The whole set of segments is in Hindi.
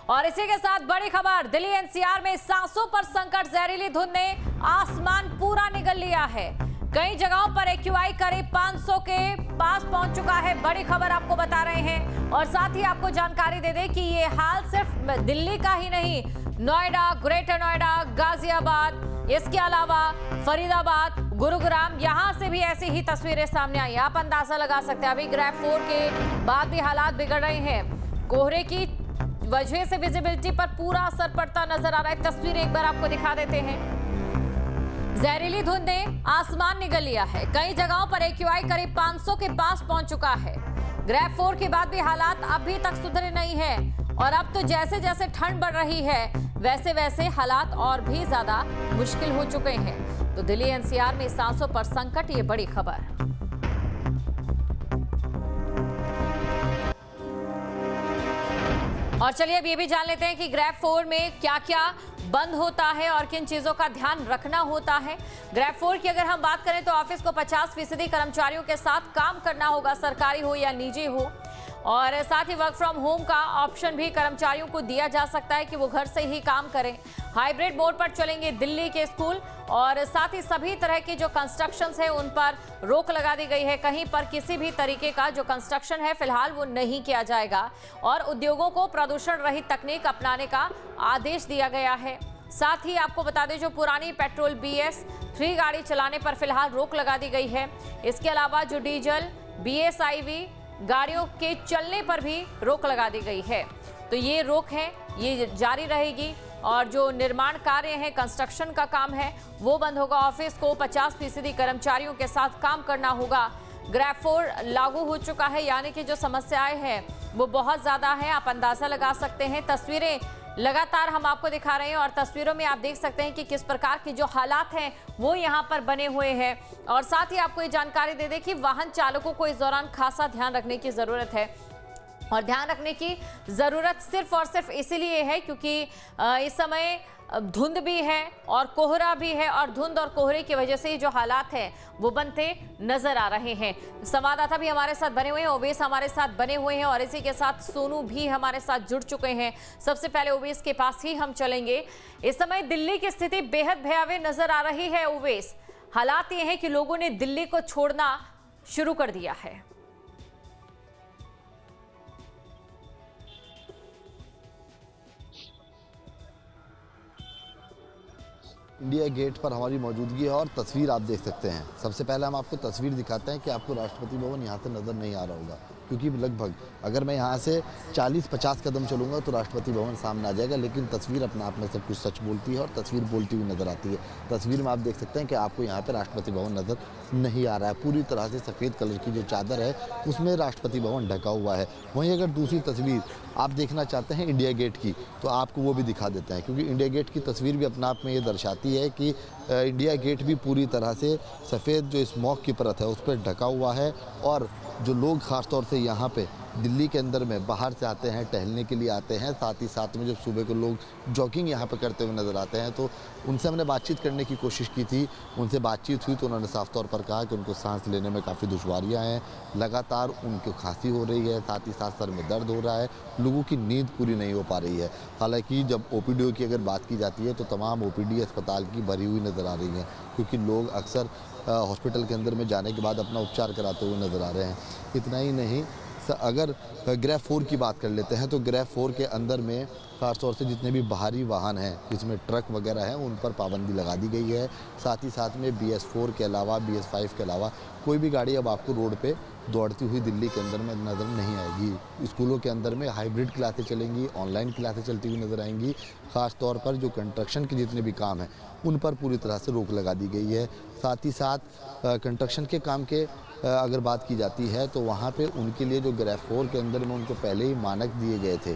और इसी के साथ बड़ी खबर, दिल्ली एनसीआर में सांसों पर संकट, जहरीली धुंध ने आसमान पूरा निगल लिया है। कई जगहों पर एक्यूआई करीब 500 के पास पहुंच चुका है। बड़ी खबर आपको बता रहे हैं और साथ ही आपको जानकारी दे दें कि ये हाल सिर्फ दिल्ली का ही नहीं, नोएडा, ग्रेटर नोएडा, गाजियाबाद, इसके अलावा फरीदाबाद, गुरुग्राम, यहां से भी ऐसी ही तस्वीरें सामने आई। आप अंदाजा लगा सकते हैं अभी ग्रैफ 4 के बाद भी हालात बिगड़ रहे हैं। कोहरे की वजह से विजिबिलिटी पर पूरा असर पड़ता नजर आ रहा है। तस्वीर एक बार आपको दिखा देते हैं। जहरीली धुंध ने आसमान निगल लिया है। कई जगहों पर एक्यूआई करीब 500 के पास पहुंच चुका है। ग्रैफ 4 के बाद भी हालात अभी तक सुधरे नहीं है और अब तो जैसे जैसे ठंड बढ़ रही है वैसे वैसे हालात और भी ज्यादा मुश्किल हो चुके हैं। तो दिल्ली एनसीआर में सांसों पर संकट, ये बड़ी खबर। और चलिए अब ये भी जान लेते हैं कि ग्रैफ 4 में क्या क्या बंद होता है और किन चीजों का ध्यान रखना होता है। ग्रैफ 4 की अगर हम बात करें तो ऑफिस को 50% कर्मचारियों के साथ काम करना होगा, सरकारी हो या निजी हो। और साथ ही वर्क फ्रॉम होम का ऑप्शन भी कर्मचारियों को दिया जा सकता है कि वो घर से ही काम करें। हाइब्रिड मोड पर चलेंगे दिल्ली के स्कूल और साथ ही सभी तरह के जो कंस्ट्रक्शंस है उन पर रोक लगा दी गई है। कहीं पर किसी भी तरीके का जो कंस्ट्रक्शन है फिलहाल वो नहीं किया जाएगा और उद्योगों को प्रदूषण रहित तकनीक अपनाने का आदेश दिया गया है। साथ ही आपको बता दें जो पुरानी पेट्रोल BS3 गाड़ी चलाने पर फिलहाल रोक लगा दी गई है। इसके अलावा जो डीजल BSIV गाड़ियों के चलने पर भी रोक लगा दी गई है। तो ये रोक है, ये जारी रहेगी और जो निर्माण कार्य है, कंस्ट्रक्शन का काम है, वो बंद होगा। ऑफिस को 50% कर्मचारियों के साथ काम करना होगा। ग्रैफ 4 लागू हो चुका है, यानी कि जो समस्याएं हैं वो बहुत ज़्यादा है। आप अंदाज़ा लगा सकते हैं। तस्वीरें लगातार हम आपको दिखा रहे हैं और तस्वीरों में आप देख सकते हैं कि किस प्रकार के जो हालात हैं वो यहाँ पर बने हुए हैं। और साथ ही आपको ये जानकारी दे दें कि वाहन चालकों को इस दौरान खासा ध्यान रखने की ज़रूरत है। और ध्यान रखने की ज़रूरत सिर्फ और सिर्फ इसीलिए है क्योंकि इस समय धुंध भी है और कोहरा भी है और धुंध और कोहरे की वजह से जो हालात हैं वो बनते नजर आ रहे हैं। संवाददाता भी हमारे साथ बने हुए हैं, ओवेस हमारे साथ बने हुए हैं और इसी के साथ सोनू भी हमारे साथ जुड़ चुके हैं। सबसे पहले ओवेस के पास ही हम चलेंगे। इस समय दिल्ली की स्थिति बेहद भयावह नजर आ रही है। ओवेस, हालात ये हैं कि लोगों ने दिल्ली को छोड़ना शुरू कर दिया है। इंडिया गेट पर हमारी मौजूदगी है और तस्वीर आप देख सकते हैं। सबसे पहले हम आपको तस्वीर दिखाते हैं कि आपको राष्ट्रपति भवन यहाँ से नज़र नहीं आ रहा होगा क्योंकि लगभग अगर मैं यहाँ से 40-50 कदम चलूँगा तो राष्ट्रपति भवन सामने आ जाएगा। लेकिन तस्वीर अपने आप में सब कुछ सच बोलती है और तस्वीर बोलती हुई नज़र आती है। तस्वीर में आप देख सकते हैं कि आपको यहाँ पर राष्ट्रपति भवन नज़र नहीं आ रहा है। पूरी तरह से सफ़ेद कलर की जो चादर है उसमें राष्ट्रपति भवन ढका हुआ है। वहीं अगर दूसरी तस्वीर आप देखना चाहते हैं इंडिया गेट की तो आपको वो भी दिखा देते हैं क्योंकि इंडिया गेट की तस्वीर भी अपने आप में ये दर्शाती है कि इंडिया गेट भी पूरी तरह से सफ़ेद जो स्मॉग की परत है उस पर ढका हुआ है। और जो लोग ख़ास तौर से यहाँ पे दिल्ली के अंदर में बाहर से आते हैं, टहलने के लिए आते हैं, साथ ही साथ में जब सुबह को लोग जॉगिंग यहाँ पे करते हुए नज़र आते हैं तो उनसे हमने बातचीत करने की कोशिश की थी। उनसे बातचीत हुई तो उन्होंने साफ तौर पर कहा कि उनको सांस लेने में काफ़ी दुश्वारियाँ हैं, लगातार उनको खांसी हो रही है, साथ ही साथ सर में दर्द हो रहा है, लोगों की नींद पूरी नहीं हो पा रही है। हालांकि जब OPD की अगर बात की जाती है तो तमाम OPD अस्पताल की भरी हुई नज़र आ रही हैं क्योंकि लोग अक्सर हॉस्पिटल के अंदर में जाने के बाद अपना उपचार कराते हुए नज़र आ रहे हैं। इतना ही नहीं, अगर ग्रैफ 4 की बात कर लेते हैं तो ग्रैफ 4 के अंदर में ख़ासतौर से जितने भी बाहरी वाहन हैं जिसमें ट्रक वगैरह हैं उन पर पाबंदी लगा दी गई है। साथ ही साथ में BS4 के अलावा BS5 के अलावा कोई भी गाड़ी अब आपको रोड पे दौड़ती हुई दिल्ली के अंदर में नज़र नहीं आएगी। स्कूलों के अंदर में हाइब्रिड क्लासें चलेंगी, ऑनलाइन क्लासें चलती हुई नज़र आएंगी। ख़ास तौर पर जो कंस्ट्रक्शन के जितने भी काम हैं उन पर पूरी तरह से रोक लगा दी गई है। साथ ही साथ कंस्ट्रक्शन के काम के अगर बात की जाती है तो वहाँ पे उनके लिए जो ग्रैफ 4 के अंदर में उनको पहले ही मानक दिए गए थे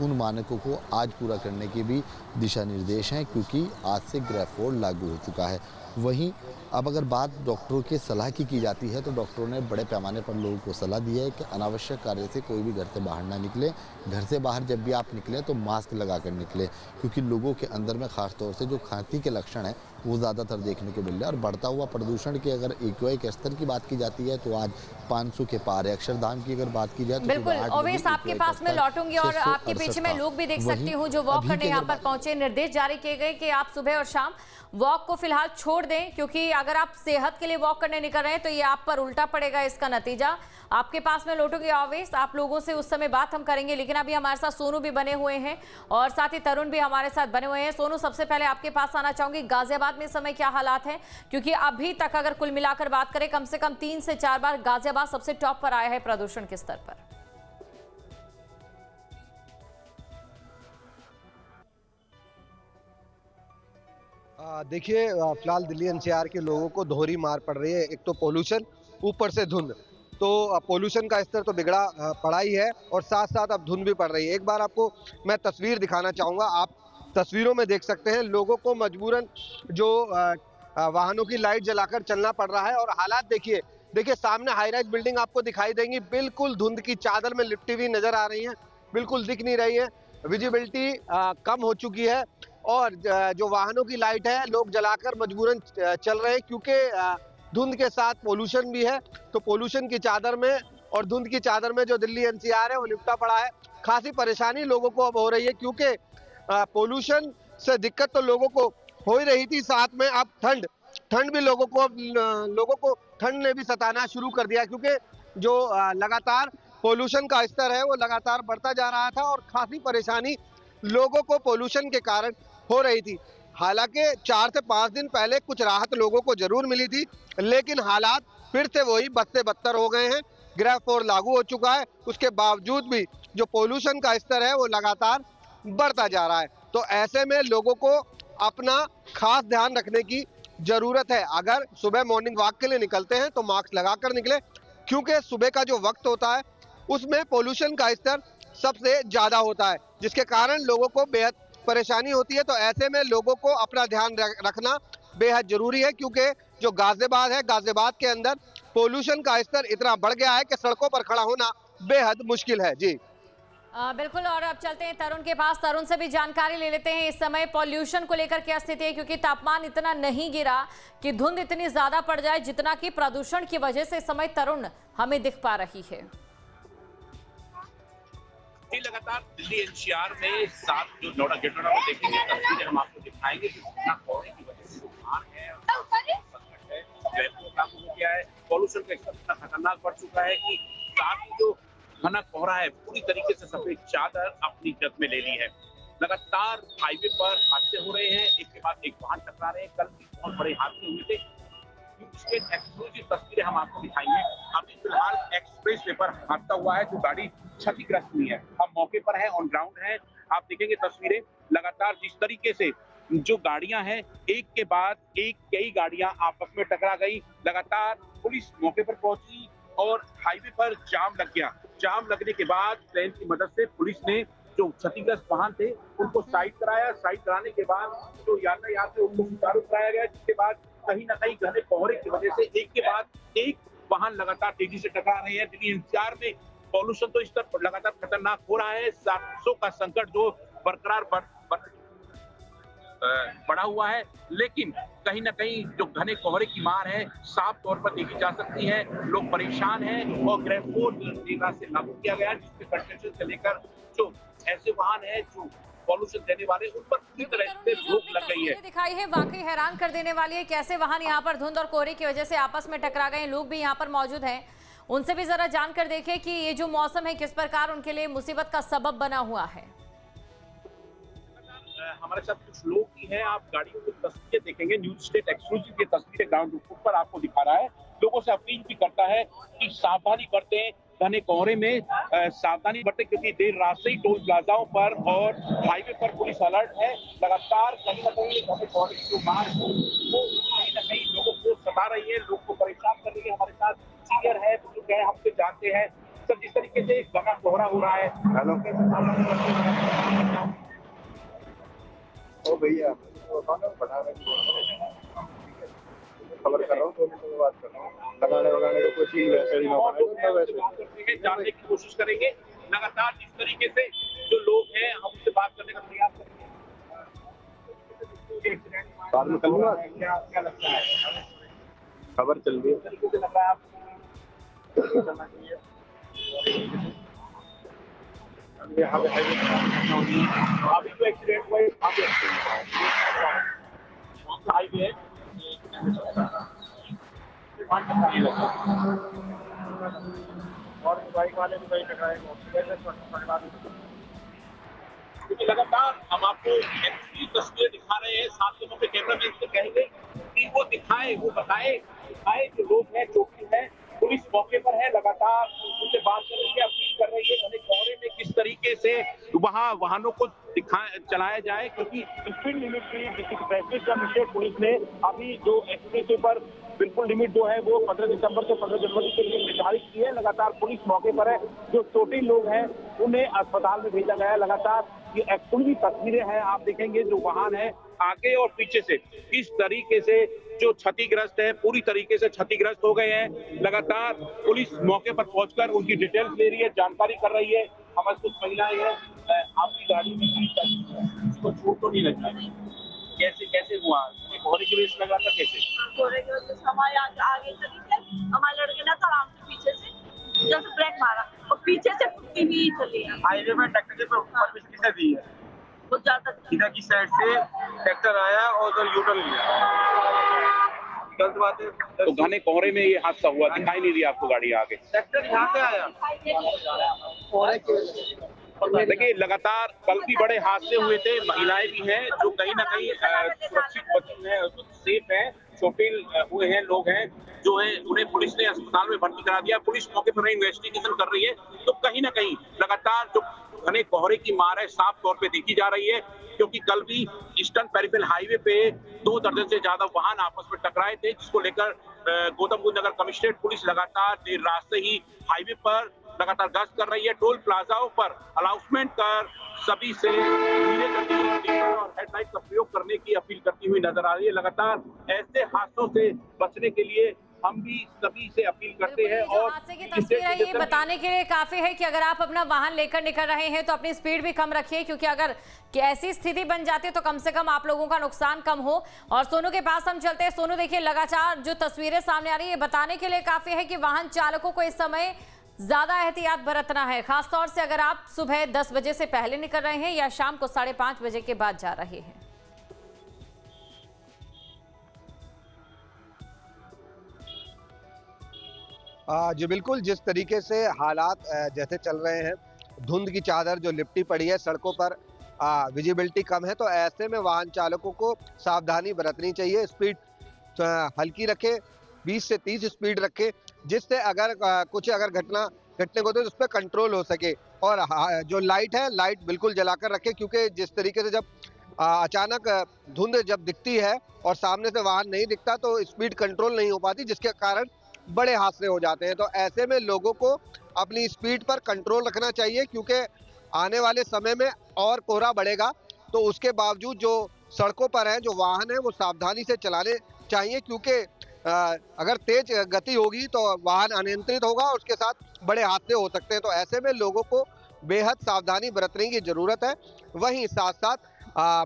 उन मानकों को आज पूरा करने के भी दिशा निर्देश हैं क्योंकि आज से ग्रैफ 4 लागू हो चुका है। वहीं अब अगर बात डॉक्टरों के सलाह की जाती है तो डॉक्टरों ने बड़े पैमाने पर लोगों को सलाह दी है कि अनावश्यक कार्य से कोई भी घर से बाहर ना निकले। घर से बाहर जब भी आप निकलें तो मास्क लगा कर निकलें क्योंकि लोगों के अंदर में ख़ास तौर से जो खांसी के लक्षण हैं वो ज़्यादातर देखने को मिल रहा है। और बढ़ता हुआ प्रदूषण के अगर एक्यूआई के स्तर की बात की जाती है तो आज 500 के पार है। अक्षरधाम की अगर बात की जाए तो बिल्कुल ओवेस आपके पास में लौटूंगी और आपके पीछे मैं था, लोग भी देख वही सकती हूँ जो वॉक अभी करने की यहाँ अगर पर बात- पहुंचे। निर्देश जारी किए गए कि आप सुबह और शाम वॉक को फिलहाल छोड़ दें, क्योंकि अगर आप सेहत के लिए वॉक करने निकल रहे हैं तो ये आप पर उल्टा पड़ेगा। इसका नतीजा आपके पास में लौटोगे ऑवेस। आप लोगों से उस समय बात हम करेंगे, लेकिन अभी हमारे साथ सोनू भी बने हुए हैं और साथ ही तरुण भी हमारे साथ बने हुए हैं। सोनू, सबसे पहले आपके पास आना चाहूंगी, गाजियाबाद में इस समय क्या हालात हैं, क्योंकि अभी तक अगर कुल मिलाकर बात करें कम से कम 3 से 4 बार गाजियाबाद सबसे टॉप पर आया है प्रदूषण के स्तर पर। देखिए, फिलहाल दिल्ली एनसीआर के लोगों को दोहरी मार पड़ रही है। एक तो पोल्यूशन, ऊपर से धुंध। तो पोल्यूशन का स्तर तो बिगड़ा पड़ा ही है और साथ साथ अब धुंध भी पड़ रही है। एक बार आपको मैं तस्वीर दिखाना चाहूँगा। आप तस्वीरों में देख सकते हैं लोगों को मजबूरन जो वाहनों की लाइट जलाकर चलना पड़ रहा है। और हालात देखिए, देखिए सामने हाई राइज बिल्डिंग आपको दिखाई देंगी, बिल्कुल धुंध की चादर में लिपटी हुई नजर आ रही है, बिल्कुल दिख नहीं रही है। विजिबिलिटी कम हो चुकी है और जो वाहनों की लाइट है लोग जलाकर मजबूरन चल रहे हैं, क्योंकि धुंध के साथ पोल्यूशन भी है। तो पोल्यूशन की चादर में और धुंध की चादर में जो दिल्ली एनसीआर है वो लिपटा पड़ा है। खासी परेशानी लोगों को अब हो रही है, क्योंकि पोल्यूशन से दिक्कत तो लोगों को हो ही रही थी, साथ में अब ठंड भी लोगों को ठंड ने भी सताना शुरू कर दिया, क्योंकि जो लगातार पोल्यूशन का स्तर है वो लगातार बढ़ता जा रहा था और खासी परेशानी लोगों को पोल्यूशन के कारण हो रही थी। हालांकि 4 से 5 दिन पहले कुछ राहत लोगों को जरूर मिली थी, लेकिन हालात फिर से वही बद से बदतर हो गए हैं। ग्रेफ 4 लागू हो चुका है, उसके बावजूद भी जो पोल्यूशन का स्तर है वो लगातार बढ़ता जा रहा है। तो ऐसे में लोगों को अपना खास ध्यान रखने की जरूरत है। अगर सुबह मॉर्निंग वॉक के लिए निकलते हैं तो मास्क लगाकर निकले, क्योंकि सुबह का जो वक्त होता है उसमें पोल्यूशन का स्तर सबसे ज्यादा होता है, जिसके कारण लोगों को बेहद परेशानी होती है। तो ऐसे में लोगों को अपना ध्यान रखना बेहद जरूरी है, क्योंकि जो गाजियाबाद है, गाजियाबाद के अंदर पोल्यूशन का स्तर इतना बढ़ गया है कि सड़कों पर खड़ा होना बेहद मुश्किल है। जी बिल्कुल, और अब चलते हैं तरुण के पास। तरुण से भी जानकारी ले लेते हैं इस समय पॉल्यूशन को लेकर क्या स्थिति है, क्योंकि तापमान इतना नहीं गिरा कि धुंध इतनी ज्यादा पड़ जाए जितना कि प्रदूषण की वजह से इस समय तरुण हमें दिख पा रही है। लगातार दिल्ली एनसीआर में 7 जो नोएडा गेट नोएडा में देखेंगे तस्वीरें हम आपको दिखाएंगे कि कितना कोहरे की वजह से बुखार है और संकट है, ट्रैफिक लागू हो गया है। पॉल्यूशन का स्तर इतना खतरनाक बढ़ चुका है कि साथ ही जो घना कोहरा है पूरी तरीके से सफेद चादर अपनी जद में ले ली है। लगातार हाईवे पर हादसे हो रहे हैं, एक के बाद एक वाहन टकरा रहे हैं। कल भी बहुत बड़े हादसे हुए थे। एक्सक्लूसिव तस्वीरें हम आपको दिखाएंगे। अभी फिलहाल एक्सप्रेस वे पर हादसा हुआ है, जो गाड़ी क्षतिग्रस्त हुई है। हम मौके पर हैं, ऑन ग्राउंड हैं। आप देखेंगे तस्वीरें, लगातार जिस तरीके से जो गाड़ियां हैं एक के बाद एक कई गाड़ियां आपस में टकरा गई। लगातार पुलिस मौके पर पहुंची और हाईवे पर जाम लग गया। जाम लगने के बाद ट्रेन की मदद से पुलिस ने जो क्षतिग्रस्त वाहन थे उनको साइड कराया। साइड कराने के बाद जो यातायात है उनको सुचारू कराया गया, जिसके बाद कहीं ना कहीं घने कोहरे की वजह से एक के बाद एक वाहन लगातार तेजी से टकरा रहे हैं। दिल्ली एनसीआर में पॉल्यूशन तो इस तरह लगातार खतरनाक हो रहा है। 700 का संकट जो बरकरार बढ़ा हुआ है, लेकिन कहीं ना कहीं जो घने कोहरे की मार है साफ तौर पर देखी जा सकती है। लोग परेशान हैं और ग्रेफ 4 से लागू किया गया, जिसके कंस्ट्रक्शन से लेकर जो ऐसे वाहन है जो पॉल्यूशन देने वाले उन पर पूरी तरह से रोक लग गई है। दिखाई है वाकई हैरान कर देने वाली है, कैसे वाहन यहाँ पर धुंध और कोहरे की वजह से आपस में टकरा गए। लोग भी यहाँ पर मौजूद हैं, उनसे भी जरा जानकर देखें कि ये जो मौसम है किस प्रकार उनके लिए मुसीबत का सबब बना हुआ है। हमारे साथ कुछ लोग भी हैं, आप गाड़ियों की तस्वीरें देखेंगे। न्यूज स्टेट एक्सक्लूसिव ये तस्वीरें ग्राउंड रिपोर्ट पर आपको दिखा रहा है। लोगों से अपील भी करता है कि सावधानी बरतें, घने कोहरे में सावधानी बरतें, क्योंकि देर रात से ही टोल प्लाजाओं पर और हाईवे पर पुलिस अलर्ट है। लगातार कहीं ना कहीं घने कोहरे की जो मार है वो कहीं ना कहीं लोगों को सता रही है, लोग को परेशान कर रही है। हमारे साथ सीनियर है, बुजुर्ग है, हमसे जानते हैं सर जिस तरीके से घना कोहरा हो रहा है। ओ भैया बना रहे खबर कर रहा हूँ, तो मैं बात कर रहा हूँ। लगाने वगाने का कुछ ही वैसे ही ना बने, वैसे जानने की कोशिश करेंगे। लगातार जिस तरीके से जो लोग हैं हम उनसे बात करने का प्रयास करेंगे। बाद में करूँगा, क्या लगता है खबर चल रही है तरीके से लग रहा है आपको चलना चाहिए? यहाँ पे हाईवे अभी जो एक्सीडेंट हुआ है काफी हाईवे है और बाइक वाले भी कहीं टकराए क्योंकि लगातार हम आपको ऐसी तस्वीरें दिखा रहे हैं, साथ में अपने कैमरामैन से कहेंगे कि वो दिखाए जो लोग हैं, चौकी है, पुलिस मौके पर है, लगातार उनसे बात कर रही है, अपील कर रही है घने कोहरे में किस तरीके से वहाँ वाहनों को चलाया जाए, क्योंकि स्पीड लिमिट की ट्रैफिक कमिश्नरेट पुलिस ने अभी जो एक्सप्रेसवे पर बिल्कुल लिमिट जो है वो 15 दिसंबर से 15 जनवरी के लिए निर्धारित की है। लगातार पुलिस मौके पर है, जो चोटिल लोग हैं उन्हें अस्पताल में भेजा गया है। लगातार ये एक्चुअली तस्वीरें हैं, आप देखेंगे जो वाहन है आगे और पीछे से किस तरीके से जो क्षतिग्रस्त है, पूरी तरीके से क्षतिग्रस्त हो गए हैं। लगातार पुलिस मौके पर पहुंचकर उनकी डिटेल्स ले रही है, जानकारी कर रही है। हमारे कुछ महिलाएं हैं, आपकी गाड़ी में उसको चोट तो नहीं लगा, कैसे हुआ? कोहरे की वजह से लगा था, कैसे? कोहरे की वजह से हमारे आगे चली थी, हमारे लड़के ने तो आराम से पीछे से जब ब्रेक मारा और पीछे से कुत्ती भी चली है। हाईवे में ट्रैक्टर के परमिश किसे दी है? बहुत ज्यादा इधर की साइड से ट्रैक्टर आया और उधर यूटर्न लिया। गलत बात है। तो घने कोहरे में ये हादसा हुआ, दिखाई नहीं दिया आपको गाड़ी आगे? ट्रैक्टर यहाँ से आया। देखिए लगातार कल भी बड़े हादसे हुए थे, महिलाएं भी हैं जो कहीं ना कहीं सुरक्षित बची हैं, सेफ हैं, चोटिल हुए हैं लोग हैं जो है, उन्हें पुलिस ने अस्पताल में भर्ती करा दिया। पुलिस मौके पर इन्वेस्टिगेशन कर रही है। तो कहीं ना कहीं लगातार जो घने कोहरे की मार है साफ तौर पे देखी जा रही है, क्योंकि कल भी ईस्टर्न पेरिफेरल हाईवे पे 2 दर्जन से ज्यादा वाहन आपस में टकराए थे, जिसको लेकर गौतम बुद्ध नगर कमिश्नरेट पुलिस लगातार देर रात से ही हाईवे पर लगातार गश्त कर रही है। टोल प्लाजाओं पर अनाउंसमेंट कर सभी से धीरे गति और हेडलाइट का प्रयोग करने की अपील करती हुई नजर आ रही है। लगातार ऐसे हादसों से बचने के लिए हम भी सभी से अपील करते हैं। और हादसे की तस्वीर है, ये बताने के लिए काफी है कि अगर आप अपना वाहन लेकर निकल रहे हैं तो अपनी स्पीड भी कम रखिए, क्योंकि अगर ऐसी स्थिति बन जाती है तो कम से कम आप लोगों का नुकसान कम हो। और सोनू के पास हम चलते हैं। सोनू, देखिए लगातार जो तस्वीरें सामने आ रही है बताने के लिए काफी है कि वाहन चालकों को इस समय ज्यादा एहतियात बरतना है, खासतौर से अगर आप सुबह 10 बजे से पहले निकल रहे हैं या शाम को 5:30 बजे के बाद जा रहे हैं। जी बिल्कुल, जिस तरीके से हालात जैसे चल रहे हैं, धुंध की चादर जो लिपटी पड़ी है सड़कों पर, विजिबिलिटी कम है, तो ऐसे में वाहन चालकों को सावधानी बरतनी चाहिए। स्पीड हल्की रखे, 20 से 30 स्पीड रखे, जिससे अगर कुछ घटना घटने को तो उस पर कंट्रोल हो सके। और जो लाइट है, लाइट बिल्कुल जलाकर रखे, क्योंकि जिस तरीके से जब अचानक धुंध जब दिखती है और सामने से वाहन नहीं दिखता तो स्पीड कंट्रोल नहीं हो पाती, जिसके कारण बड़े हादसे हो जाते हैं। तो ऐसे में लोगों को अपनी स्पीड पर कंट्रोल रखना चाहिए, क्योंकि आने वाले समय में और कोहरा बढ़ेगा, तो उसके बावजूद जो सड़कों पर है, जो वाहन है, वो सावधानी से चलाने चाहिए, क्योंकि अगर तेज गति होगी तो वाहन अनियंत्रित होगा, उसके साथ बड़े हादसे हो सकते हैं। तो ऐसे में लोगों को बेहद सावधानी बरतने की जरूरत है। वहीं साथ साथ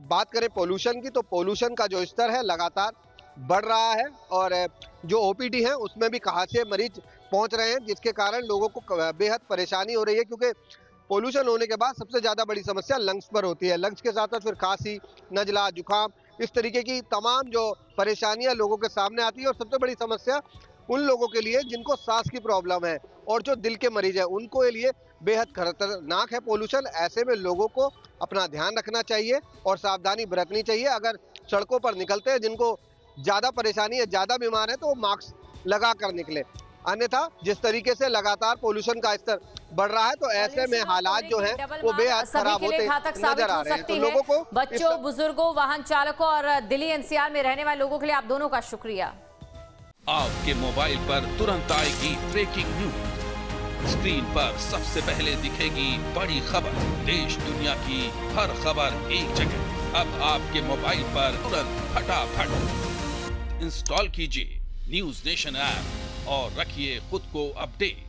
बात करें पोल्यूशन की, तो पोल्यूशन का जो स्तर है लगातार बढ़ रहा है, और जो ओपीडी है उसमें भी कहां से मरीज पहुंच रहे हैं, जिसके कारण लोगों को बेहद परेशानी हो रही है। क्योंकि पोल्यूशन होने के बाद सबसे ज्यादा बड़ी समस्या लंग्स पर होती है। लंग्स के साथ साथ फिर खांसी, नजला, जुकाम, इस तरीके की तमाम जो परेशानियां लोगों के सामने आती है। और सबसे बड़ी समस्या उन लोगों के लिए जिनको सांस की प्रॉब्लम है और जो दिल के मरीज है, उनको के लिए बेहद खतरनाक है पोल्यूशन। ऐसे में लोगों को अपना ध्यान रखना चाहिए और सावधानी बरतनी चाहिए। अगर सड़कों पर निकलते हैं, जिनको ज्यादा परेशानी है, ज्यादा बीमार है, तो वो मास्क लगा कर निकले। अन्यथा जिस तरीके से लगातार पोल्यूशन का स्तर बढ़ रहा है, तो ऐसे में हालात जो है वो बेहद खराब होते नजर आ रहे हैं। तो लोगों को, बच्चों, बुजुर्गों, वाहन चालकों और दिल्ली एनसीआर में रहने वाले लोगों के लिए आप दोनों का शुक्रिया। आपके मोबाइल पर तुरंत आएगी ब्रेकिंग न्यूज। स्क्रीन पर सबसे पहले दिखेगी बड़ी खबर। देश दुनिया की हर खबर एक जगह। अब आपके मोबाइल पर तुरंत फटाफट इंस्टॉल कीजिए न्यूज नेशन ऐप और रखिए खुद को अपडेट।